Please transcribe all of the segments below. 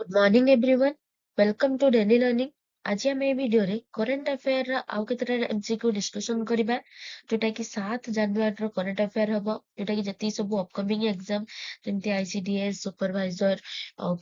Good morning everyone. Welcome to daily learning. आज आम video current affair आउ केतेटा MCQ discussion करबा जोटा कि 7 जनवरी करेन्ट अफेयर हबो जोटा कि जति सब अपकमिंग एग्जाम जेमति ICDS supervisor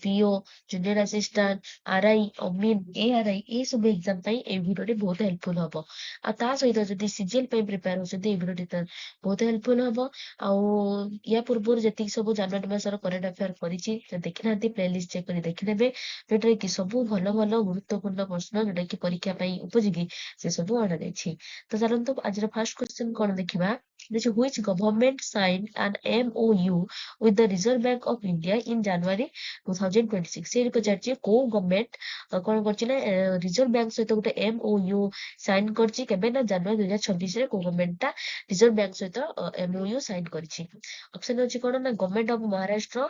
PO junior assistant RI अमीन एआरआई ए सब एग्जाम पई ए भिडियो रे बहुत हेल्पफुल हबो। आ ता सहित जति सीजीएल पई प्रिपेयर होछथि ए भिडियो रे बहुत हेल्पफुल हबो। आउ या पूर्व जति सब जनवरी मासर करेन्ट अफेयर करिछि देखि नांती प्लेलिस्ट चेक कर ଦେଖିନେବେ ଯୋଉଟାରେ କି ସବୁ ଭଲ ଭଲ ଗୁରୁତ୍ୱପୂର୍ଣ୍ଣ ପ୍ରଶ୍ନ ଯୋଉଟା କି ପରୀକ୍ଷା ପାଇଁ ଉପଯୋଗୀ ସେ ସବୁ ଅଣାଯାଇଛି। ତ ଚାଲନ୍ତୁ ଆଜିର ଫାର୍ଷ୍ଟ କ୍ୱେଶ୍ଚନ କଣ ଦେଖିବା। which government signed an MOU with the Reserve Bank of India in January 2026 ସେ ପଚାରିଛି କୋଉ ଗଭର୍ଣ୍ଣମେଣ୍ଟ କଣ କରିଛି ନା ରିଜର୍ଭ ବ୍ୟାଙ୍କ ସହିତ ଗୋଟେ MOU ସାଇନ୍ କରିଛି କେବେ ନା ଜାନୁଆରୀ 2026 ରେ କୋଉ ଗଭର୍ଣ୍ଣମେଣ୍ଟ ଟା ରିଜର୍ଭ ବ୍ୟାଙ୍କ ସହିତ MOU ସାଇନ୍ କରିଛି। ଅପସନ ଅଛି କଣ ନା government of Maharashtra,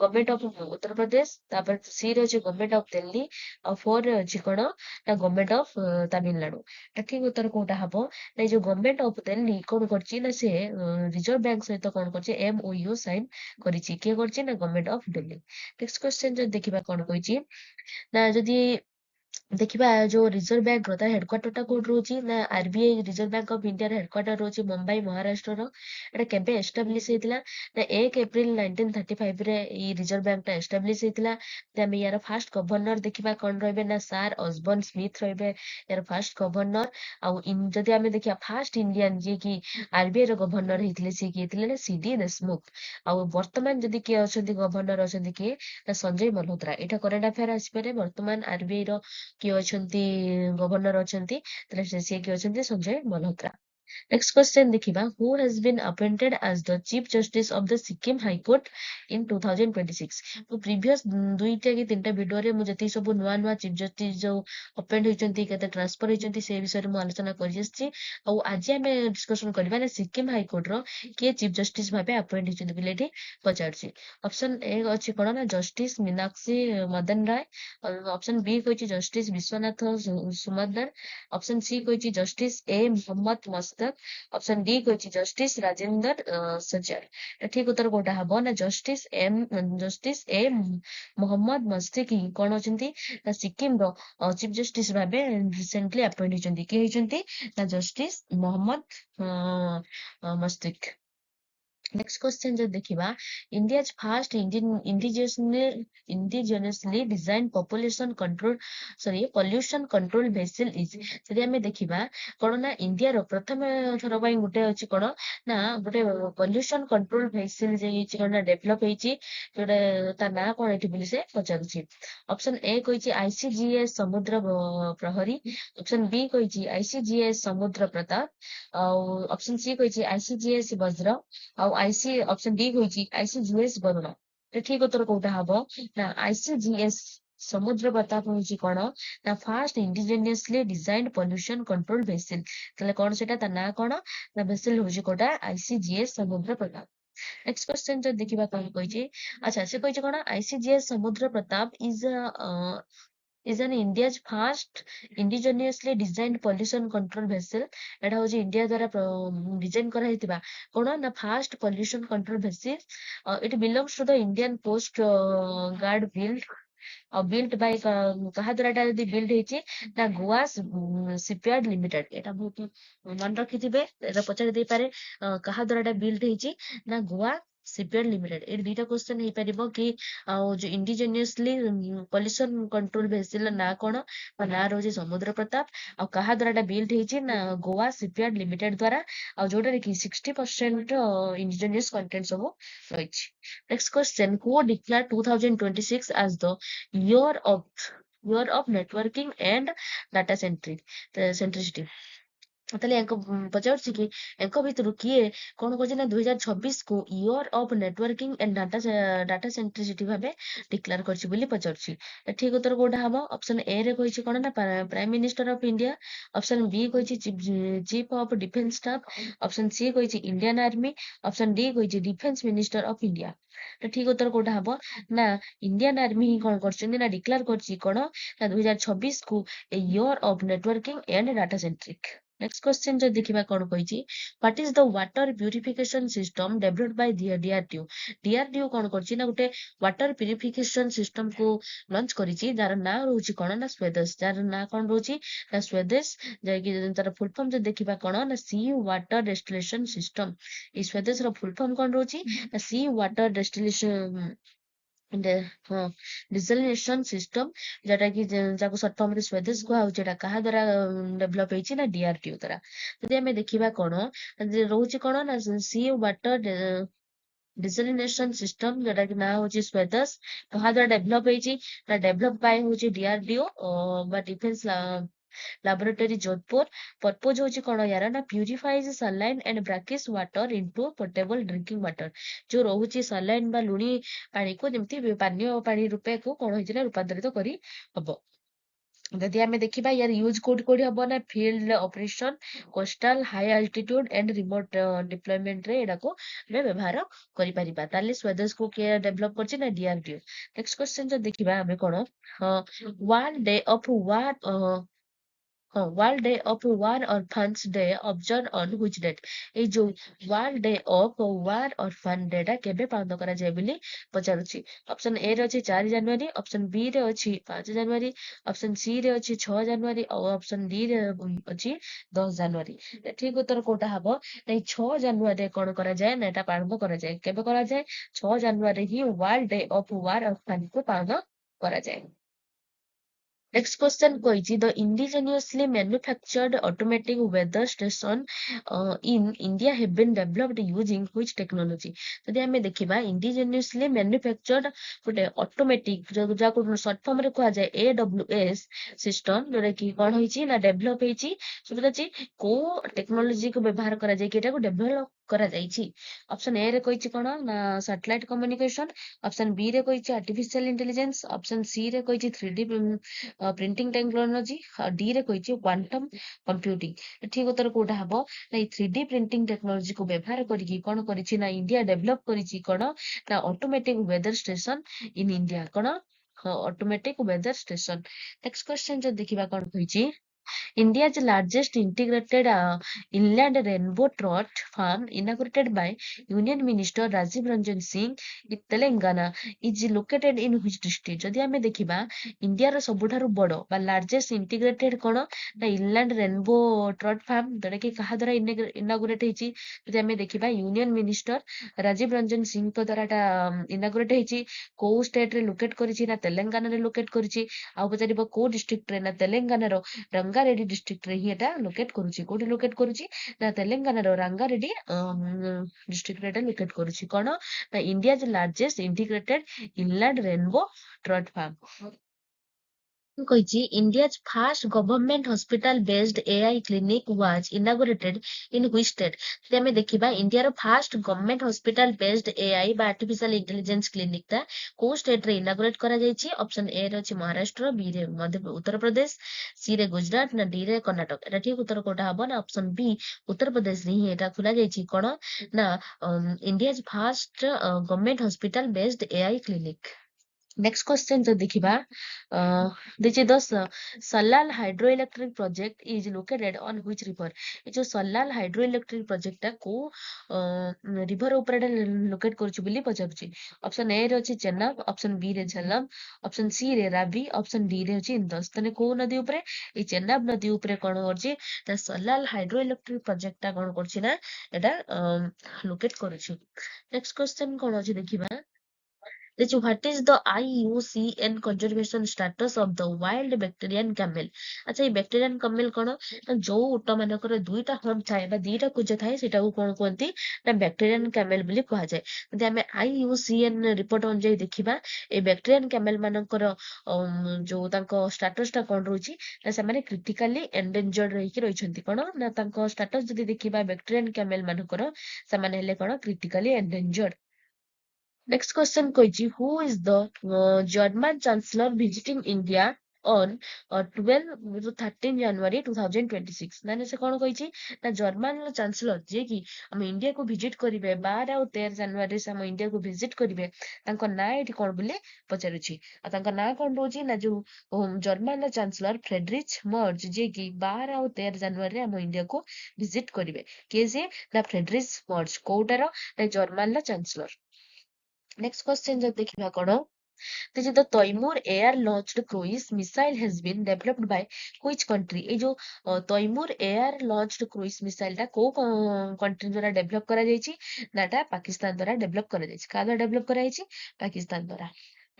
government of Uttar Pradesh, ତାପରେ ସି ରେ ଅଛି ଗଭର୍ଣ୍ଣମେଣ୍ଟ ଅଫ ଦିଲ୍ଲୀ ଆଉ 4 ରେ ଅଛି କଣ ନା ଗଭର୍ଣ୍ଣମେଣ୍ଟ ଅଫ ତାମିଲନାଡୁ। ଏଟା ଠିକ ଉତ୍ତର କୋଉଟା ହବ ନା ଏଇ ଯୋଉ ଗଭର୍ଣ୍ଣମେଣ୍ଟ ଅଫ ଦିଲ୍ଲୀ କଣ କରିଛି ନା ସେ ରିଜର୍ଭ ବ୍ୟାଙ୍କ ସହିତ କଣ କରିଛି MOU ସାଇନ୍ କରିଛି। କିଏ କରିଛି ନା government of Delhi. Next question ଯଦି ଦେଖିବା କଣ କହିଛି ନା ଯଦି ଦେଖିବା ଯୋଉ ରିଜର୍ଭ ବ୍ୟାଙ୍କ ର ତା ହେଡକ୍ୱାର୍ଟର ଟା କୋଉଠି ରହୁଛି ନା RBI reserve bank of India ର ହେଡକ୍ୱାର୍ଟର ରହୁଛି ମୁମ୍ବାଇ ମହାରାଷ୍ଟ୍ରର। ଏଟା କେବେ ଏଷ୍ଟାବ୍ଲିଶ ହେଇଥିଲା ନା 1 ଏପ୍ରିଲ 1935 ରେ ଏଇ ରିଜର୍ଭ ବ୍ୟାଙ୍କ ଟା ଏଷ୍ଟାବ୍ଲିଶ ହେଇଥିଲା। ଆମେ ୟାର ଫାଷ୍ଟ ଗଭର୍ଣ୍ଣର ଦେଖିବା କଣ ରହିବେ ନା ସାର୍ ଅସବର୍ନ ସ୍ମିଥ ରହିବେ ୟାର ଫାଷ୍ଟ ଗଭର୍ଣ୍ଣର। ଆଉ ଯଦି ଆମେ ଦେଖିବା ଫାଷ୍ଟ ଇଣ୍ଡିଆନ ଯିଏ କି ଆରବିଆଇ ର ଗଭର୍ଣ୍ଣର ହେଇଥିଲେ ସିଏ କିଏ ଥିଲେ ନା ସିଡି ଦେଶମୁଖ। ଆଉ ବର୍ତ୍ତମାନ ଯଦି କିଏ ଅଛନ୍ତି ଗଭର୍ଣ୍ଣର ଅଛନ୍ତି କିଏ ନା ସଞ୍ଜୟ ମଲ୍ହୋତ୍ରା। ଏଇଟା କରେଣ୍ଟ ଆଫେୟାର ଆସିପାରେ ବର୍ତ୍ତମାନ ଆରବିଆଇ ର କିଏ ଅଛନ୍ତି ଗଭର୍ଣ୍ଣର ଅଛନ୍ତି ତାହେଲେ ସିଏ କିଏ ଅଛନ୍ତି ସଞ୍ଜୟ ମଲ୍ହୋତ୍ରା। Next question ଦେଖିବା who has been appointed as the Chief Justice of the Sikkim High Court in 2026। ମୁଁ previous 2ଟା କି 3ଟା ଭିଡିଓରେ ମୁଁ ଯେତିକି ସବୁ ନୂଆ ନୂଆ ଚିଫ ଜଷ୍ଟିସ ଯୋଉ ଆପଏଣ୍ଟ ହେଇଛନ୍ତି କେତେ ଟ୍ରାନ୍ସଫର ହେଇଛନ୍ତି ସେ ବିଷୟରେ ମୁଁ ଆଲୋଚନା କରି ଆସିଛି। ଆଉ ଆଜି ଆମେ ଡିସ୍କସନ କରିବା ନା ସିକିମ ହାଇକୋର୍ଟ ର କିଏ ଚିଫ ଜଷ୍ଟିସ ଭାବେ ଆପଏଣ୍ଟ ହେଇଛନ୍ତି ବୋଲି ଏଠି ପଚାରୁଛି। ଅପସନ ଏ ଅଛି କଣ ନା ଜଷ୍ଟିସ ମୀନାକ୍ଷୀ ମଦନ ରାୟ, ଅପସନ ବି କହିଛି ଜଷ୍ଟିସ ବିଶ୍ୱନାଥ ସୁମଦର, ଅପସନ ସି କହିଛି ଜଷ୍ଟିସ ଏ ମୋହମ୍ମଦ ମସ୍ତକ, ଅପସନ ଡି କହିଛି ଜଷ୍ଟିସ ରାଜେନ୍ଦର ସଚାର। ଠିକ ଉତ୍ତର କୋଉଟା ହବ ନା ଜଷ୍ଟିସ ଏ ମୋହମ୍ମଦ ମସ୍ତିକ କଣ ଅଛନ୍ତି ନା ସିକିମ ର ଚିଫ ଜଷ୍ଟିସ ଭାବେ ରିସେଣ୍ଟଲି ଆପଏଣ୍ଟ ହେଇଛନ୍ତି। କିଏ ହେଇଛନ୍ତି ନା ଜଷ୍ଟିସ ମୋହମ୍ମଦ ମସ୍ତିକ। नेक्स्ट क्वेश्चन जो देखिबा India's first indigenously design population control pollution control vessel is जदि हमें देखिबा कोन ना इंडिया रो प्रथम थरो पई गुटे अछि कोन ना गुटे पोल्यूशन कंट्रोल वेसल जे छि कोन डेवलप हेछि जोडे ता ना कोन एठी बोली से पचारुछि। ऑप्शन ए कहिछि आईसीजीएस समुद्र प्रहरी, ऑप्शन बी कहिछि आईसीजीएस समुद्र प्रताप, ऑप्शन सी कहिछि आईसीजीएस वज्र, ଆଉ ଅପସନ ଡି କହିଛି ଆଇସିଜିଏସ୍ ବରୁଣ। ଠିକ ଉତ୍ତର କୋଉଟା ହବ ନା ଆଇସିଜିଏସ୍ ସମୁଦ୍ର ପ୍ରତାପ ହଉଛି କଣ ନା first indigenously designed pollution control vessel. ତାହେଲେ କଣ ସେଟା ତା ନାଁ କଣ ନା ଭେସେଲ ହଉଛି କୋଉଟା ଆଇସିଜିଏସ୍ ସମୁଦ୍ର ପ୍ରତାପ। ନେକ୍ସଟ କ୍ୱେଶ୍ଚନ ଯଦି ଦେଖିବା କଣ କହିଛି ଆଚ୍ଛା ସେ କହିଛି କଣ ଆଇସିଜିଏସ୍ ସମୁଦ୍ର Pratap is an India's first indigenously designed pollution control vessel। ଏଟା ହଉଛି ଇଣ୍ଡିଆ ଦ୍ୱାରା ଡିଜାଇନ କରାହେଇଥିବା କଣ ନା first pollution control vessel. It belongs to the Indian coast guard build by କାହା ଦ୍ୱାରା ଏଟା ଯଦି ବିଲ୍ଡ ହେଇଛି ନା ଗୋଆ ସିପୟାର୍ଡ ଲିମିଟେଡ। ଏଟା ବହୁତ ମନେ ରଖିଥିବେ ଏଟା ପଚାରି ଦେଇପାରେ କାହା ଦ୍ୱାରା ଏଟା ବିଲ୍ଡ ହେଇଛି ନା ଗୋଆ ସିପୟାର୍ଡ ଲିମିଟେଡ। ଏଠି ଦିଟା କ୍ୱେଶ୍ଚନ ହେଇପାରିବ କି ଆଉ ଯୋଉ ଇଣ୍ଡିଜିନିୟସଲି ପଲ୍ୟୁସନ କଣ୍ଟ୍ରୋଲ ଭେସେଲ ନା କଣ ନା ରହୁଛି ସମୁଦ୍ର ପ୍ରତାପ ଆଉ କାହା ଦ୍ୱାରା ଏଟା ବିଲ୍ଡ ହେଇଛି ନା ଗୋଆ ସିପୟାର୍ଡ ଲିମିଟେଡ ଦ୍ୱାରା ଆଉ ଯୋଉଟାରେ କି 60% ଇଣ୍ଡିଜିନିୟସ କଣ୍ଟେଣ୍ଟ ସବୁ ରହିଛି। Next question who declare 2026 as the year of networking and data centricity। ତାହେଲେ ପଚାରୁଛି କି ଏଙ୍କ ଭିତରୁ କିଏ କଣ କରୁଛି ନା 2026 କୁ year of networking and data centricity ଭାବେ ଡିକ୍ଲେୟାର କରିଛି ବୋଲି ପଚାରୁଛି। ଠିକ ଉତ୍ତର କୋଉଟା ହବ ଅପସନ ଏ ରେ କହିଛି କଣ ନା prime minister of India, option B କହିଛି chief of defence staff, option C କହିଛି ଇଣ୍ଡିଆନ ଆର୍ମି, ଅପସନ ଡି କହିଛି ଡିଫେନ୍ସ ମିନିଷ୍ଟର ଅଫ ଇଣ୍ଡିଆ। ଠିକ ଉତ୍ତର କୋଉଟା ହବ ନା ଇଣ୍ଡିଆନ ଆର୍ମି ହିଁ କଣ କରିଛନ୍ତି ନା ଡିକ୍ଲେୟାର କରିଛି କଣ ନା 2026 କୁ year of networking and data centric. Next question जो देखिबा कोन कहिछि what is the water purification system developed by DRDO DRDO कोन करछि ना गुटे वाटर प्यूरिफिकेशन सिस्टम को लॉन्च करिछि जार ना रहउछि कोन ना स्वेदेश जार ना कोन रहउछि ना स्वेदेश जे कि तार फुल फॉर्म जो देखिबा कोन ना सी वाटर डिस्टिलेशन सिस्टम ई स्वेदेश रो फुल फॉर्म कोन रहउछि ना सी वाटर डिस्टिलेशन हाँ डिसलिनेशन सिस्टम जेटा कि जाको सर्ट फॉर्म रे स्वेदेश कुहा होउछि एटा कहा द्वारा डेवलप हेछि ना डीआरडीओ द्वारा जदि हमें देखिबा कोन जे रहउछि कोन ना सी वाटर डिसलिनेशन सिस्टम जेटा कि ना होउछि स्वेदेश कहा द्वारा डेवलप हेछि ना डेवलप बाय होउछि डीआरडीओ बा डिफेंस laboratory जोधपुर पर्पज होची कोन यार ना purifies saline and brackish water into portable drinking water जो रहउची सलाइन बा लुणी पानी को जेमती पानीय पानी रूपे को कोन होइछि ना रूपांतरित करी हबो जदि आमे देखिबा यार यूज कोड कोडी हबो ना field operation coastal high altitude and remote deployment रे एडा को हमें व्यवहार करि परिबा ताले स्वदेश को के डेवलप करछि ना डीआरडीओ नेक्स्ट क्वेश्चन जो देखिबा हमें कोन world day of war world day of war orphans day observe on which date ए जो world day of war orphan day टा केबे पालन करा जाय बोली पचारुछि ऑप्शन ए रे अछि 4 जनवरी ऑप्शन बी रे अछि 5 जनवरी ऑप्शन सी रे अछि 6 जनवरी और ऑप्शन डी रे अछि 10 जनवरी ठीक उत्तर कोटा हबो नै 6 जनवरी कोन करा जाय ना एटा पालन करा जाय केबे करा जाय 6 जनवरी ही world day of war orphan को पालन करा जाय Next question କହିଛି the indigenously manufactured automatic weather station in India have been developed using which technology? ଯଦି ଆମେ ଦେଖିବା indigenously manufactured ଗୋଟେ automatic ଯାକୁ short form ରେ କୁହାଯାଏ AWS system ଯୋଉଟା କି କଣ ହେଇଛି ନା develop ହେଇଛି ସୁବିଧା ଅଛି କୋଉ ଟେକ୍ନୋଲୋଜି କୁ ବ୍ୟବହାର କରାଯାଇକି ଏଟାକୁ develop କରାଯାଇଛି ଅପସନ ଏ ରେ କହିଛି କଣ ନା satellite communication ଅପସନ ବି ରେ କହିଛି artificial intelligence ଅପସନ ସି ରେ କହିଛି 3D प्रिंटिंग टेक्नोलोजी डी रे कहिछि क्वांटम कंप्यूटिंग ठीक उत्तर कोटा हबो ना 3D प्रिंटिंग टेक्नोलोजी को व्यवहार करिकि कोन करिछि ना इंडिया डेवलप करिछि कोन ना automatic weather station in India कोन automatic weather station next question जो देखिबा कोन कहिछि India's largest integrated inland rainbow trout farm, inaugurated by Union Minister Rajiv Ranjan Singh in Telangana, is located in which district? যদি ଆମେ ଦେଖିବା ଇଣ୍ଡିଆର ସବୁଠାରୁ ବଡ ବା ଲାର୍ଜେଷ୍ଟ ଇଣ୍ଟିଗ୍ରେଟେଡ କଣ ନା ଇନଲାଣ୍ଡ ରେନବୋ ଟ୍ରଟ୍ ଫାର୍ମ ଯୋଉଟା କି କାହା ଦ୍ୱାରା ଇନାଗୁରେଟ ହେଇଛି ଯଦି ଆମେ ଦେଖିବା ୟୁନିୟନ ମିନିଷ୍ଟର ରାଜୀବ ରଞ୍ଜନ ସିଂଙ୍କ ଦ୍ୱାରା ଏଟା ଇନାଗୁରେଟ ହେଇଛି କୋଉ ଷ୍ଟେଟ ରେ ଲୋକେଟ କରିଛି ନା ତେଲେଙ୍ଗାନାରେ ଲୋକେଟ କରିଛି ଆଉ ପଚାରିବ କୋଉ ଡିଷ୍ଟ୍ରିକ୍ଟ ରେ ନା ତେଲେଙ୍ଗାନାର रंगारेड्डी डिस्ट्रिक्ट रे ही एटा लोकेट करूची कोठी लोकेट करूची ना तेलंगाना रो रंगारेड्डी डिस्ट्रिक्ट रे एटा लोकेट करूची कोन ना India's largest integrated inland rainbow ट्रट फार्म କହିଛି India's first government hospital based AI clinic was inaugurated in which state? ଯଦି ଆମେ ଦେଖିବା ଇଣ୍ଡିଆର first government hospital based AI ବା ଆର୍ଟିଫିସିଆଲ ଇଣ୍ଟେଲିଜେନ୍ସ କ୍ଲିନିକ ଟା କୋଉ ଷ୍ଟେଟ ରେ ଇନାଗୁରେଟ କରାଯାଇଛି ଅପସନ ଏ ରେ ଅଛି ମହାରାଷ୍ଟ୍ର ବି ରେ ଉତ୍ତରପ୍ରଦେଶ ସି ରେ ଗୁଜରାଟ ନା ଡି ରେ କର୍ଣ୍ଣାଟକ ଏଟା ଠିକ ଉତ୍ତର କୋଉଟା ହବ ନା ଅପସନ ବି ଉତ୍ତରପ୍ରଦେଶରେ ହିଁ ଏଟା ଖୋଲା ଯାଇଛି କଣ ନା India's first government hospital based AI clinic next question जो देखिबा this the Salal hydro electric project is located on which river ये जो सलाल हाइड्रो इलेक्ट्रिक प्रोजेक्ट टा को रिवर ऊपर लोकेट करछि बिली पचारछि ऑप्शन ए रे अछि चेनाब ऑप्शन बी रे झेलम ऑप्शन सी रे रावी ऑप्शन डी रे अछि इंदस तने को नदी ऊपर ए चेनाब नदी ऊपर कोन करछि ता सलाल हाइड्रो इलेक्ट्रिक प्रोजेक्ट टा कोन करछि ना एटा लोकेट करछि नेक्स्ट क्वेश्चन कोन अछि देखिबा Which what is the IUCN conservation status of the wild Bactrian camel? अच्छा ये Bactrian camel कौन जो उट मानकर दुईटा हर्न थाए बा दीटा कुज थाए सेटाକୁ कोन कहंती ना Bactrian camel ବୋଲି କୁହାଯାଏ ଯଦି ଆମେ IUCN रिपोर्ट अनुଯାୟୀ ଦେଖିବା ए Bactrian camel ମାନଙ୍କର जो ତାଙ୍କ status ଟା कोन रहउची ନା ସେମାନେ critically endangered ରହିକି ରହିଛନ୍ତି कोन ନା ତାଙ୍କ status ଯଦି ଦେଖିବା Bactrian camel ମାନଙ୍କର ସେମାନେ ହେଲେ कोन critically endangered Next question କହିଛି who is the German chancellor visiting India on 12 to 13 January 2026 ମାନେ ସେ କଣ କହିଛି ନା ଜର୍ମାନର ଚାନ୍ସେଲର ଯିଏ କି ଆମ ଇଣ୍ଡିଆକୁ ଭିଜିଟ କରିବେ 12 ଆଉ 13 ଜାନୁଆରୀରେ ସେ ଆମ ଇଣ୍ଡିଆକୁ ଭିଜିଟ କରିବେ ତାଙ୍କ ନାଁ ଏଠି କଣ ବୋଲି ପଚାରୁଛି ଆଉ ତାଙ୍କ ନାଁ କଣ ରହୁଛି ନା ଯୋଉ ଜର୍ମାନର ଚାନ୍ସେଲର ଫ୍ରେଡରିଚ ମର୍ଜ ଯିଏ କି 12 ଆଉ 13 ଜାନୁଆରୀରେ ଆମ ଇଣ୍ଡିଆକୁ ଭିଜିଟ କରିବେ କିଏ ସିଏ ନା ଫ୍ରେଡରିଚ ମର୍ଜ କୋଉଟାର ନା ଜର୍ମାନର ଚାନ୍ସେଲର। ନେକ୍ସଟ କ୍ୱେଶ୍ଚନ ଯଦି ଦେଖିବା କଣ This is the Taimur air-launched cruise missile has been developed by which country? এই ଯୋଉ ତୈମୁର ଏୟାର ଲଞ୍ଚଡ କ୍ରୁଇଜ ମିସାଇଲ ଟା କୋଉ କଣ୍ଟ୍ରି ଦ୍ୱାରା ଡେଭଲପ କରାଯାଇଛି ନା ଏଟା ପାକିସ୍ତାନ ଦ୍ୱାରା ଡେଭଲପ କରାଯାଇଛି କାହା ଦ୍ୱାରା ଡେଭଲପ କରାଯାଇଛି ପାକିସ୍ତାନ ଦ୍ୱାରା।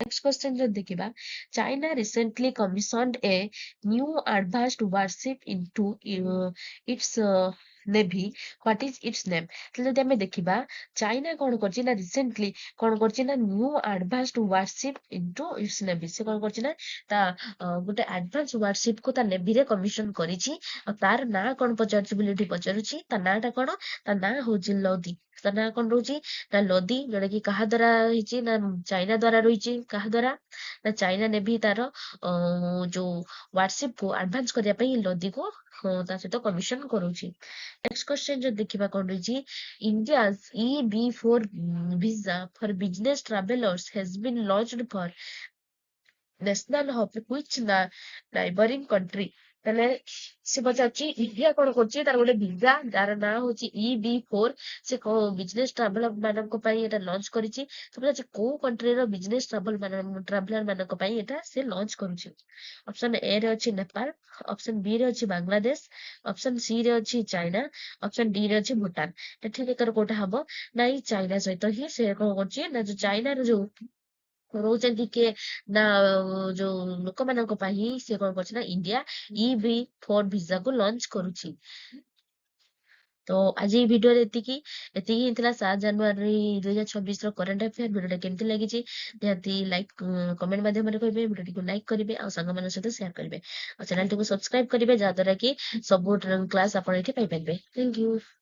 ନେକ୍ସଟ କ୍ୱେଶ୍ଚନ ଯଦି ଦେଖିବା China recently commissioned a new advanced warship into its navy. What is its name? ତାହେଲେ ଯଦି ଆମେ ଦେଖିବା ଚାଇନା କଣ କରିଛି ନା ରିସେଣ୍ଟଲି କଣ କରିଛି ନା new advanced warship into its navy ସେ କଣ କରିଛି ନା ତା ଗୋଟେ ଆଡଭାନ୍ସ ୱାରସିପ୍ କୁ ତା ନେଭିରେ କମିଶନ କରିଛି ଆଉ ତାର ନାଁ କଣ ପଚାରୁଛି ବୋଲି ଏଠି ପଚାରୁଛି ତା ନାଁ ଟା କଣ ତା ନାଁ ହଉଛି ଲୋଦି ତା ନାଁ କଣ ରହୁଛି ନା ଲୋଦି ଯୋଉଟା କି କାହା ଦ୍ଵାରା ହେଇଛି ନା ଚାଇନା ଦ୍ଵାରା ରହିଛି କାହା ଦ୍ଵାରା ନା ଚାଇନା ନେଭି ତାର ଯୋଉ ୱାରସିପ୍ କୁ ଆଡଭାନ୍ସ କରିବା ପାଇଁ ଲୋଦିକୁ ତା ସହିତ କମିଶନ କରୁଛି। ନେକ୍ସଟ କ୍ୱେଶ୍ଚନ ଯଦି ଦେଖିବା କଣ ରହିଛି India's EB4 visa for business travelers has been launched for national hub which neighboring country ତାହେଲେ ସେ ପଚାରୁଛି ଇଣ୍ଡିଆ କଣ କରୁଛି ତାର ଗୋଟେ ଭିସା ଯାର ନାଁ ହଉଛି EB4 ସେ ବିଜନେସ ଟ୍ରାଭେଲର ମାନଙ୍କ ପାଇଁ ଏଟା ଲଞ୍ଚ କରିଛି ସେ ପଚାରୁଛି କୋଉ କଣ୍ଟ୍ରିର ବିଜନେସ ଟ୍ରାଭେଲର ମାନଙ୍କ ପାଇଁ ଏଟା ସେ ଲଞ୍ଚ କରୁଛି। ଅପସନ ଏ ରେ ଅଛି ନେପାଳ ଅପସନ ବି ରେ ଅଛି ବାଂଲାଦେଶ ଅପସନ ସି ରେ ଅଛି ଚାଇନା ଅପସନ ଡି ରେ ଅଛି ଭୁଟାନ ଏଠି ଏକର କୋଉଟା ହବ ନା ଏଇ ଚାଇନା ସହିତ ହିଁ ସେ କଣ କରୁଛି ନା ଯୋଉ ଚାଇନାର ଯୋଉ ରହୁଛନ୍ତି କିଏ ନା ଯୋଉ ଲୋକମାନଙ୍କ ପାଇଁ ସେ କଣ କରୁଛି ନା ଇଣ୍ଡିଆ EB4 ଭିସାକୁ ଲଞ୍ଚ କରୁଛି। ତ ଆଜି ଏଇ ଭିଡିଓରେ ଏତିକି ହିଁ ଥିଲା 7 ଜାନୁଆରୀ 2026 ର କରେଣ୍ଟ ଆଫେୟାର ଭିଡିଓଟା କେମିତି ଲାଗିଛି ନିହାତି ଲାଇକ୍ କମେଣ୍ଟ ମାଧ୍ୟମରେ କହିବେ ଭିଡିଓଟିକୁ ଲାଇକ୍ କରିବେ ଆଉ ସାଙ୍ଗମାନଙ୍କ ସହିତ ସେୟାର କରିବେ ଆଉ ଚ୍ୟାନେଲଟିକୁ ସବସ୍କ୍ରାଇବ କରିବେ ଯାହା ଦ୍ୱାରା କି ସବୁ କ୍ଲାସ ଆପଣ ଏଠି ପାଇପାରିବେ ଥ୍ୟାଙ୍କ ୟୁ।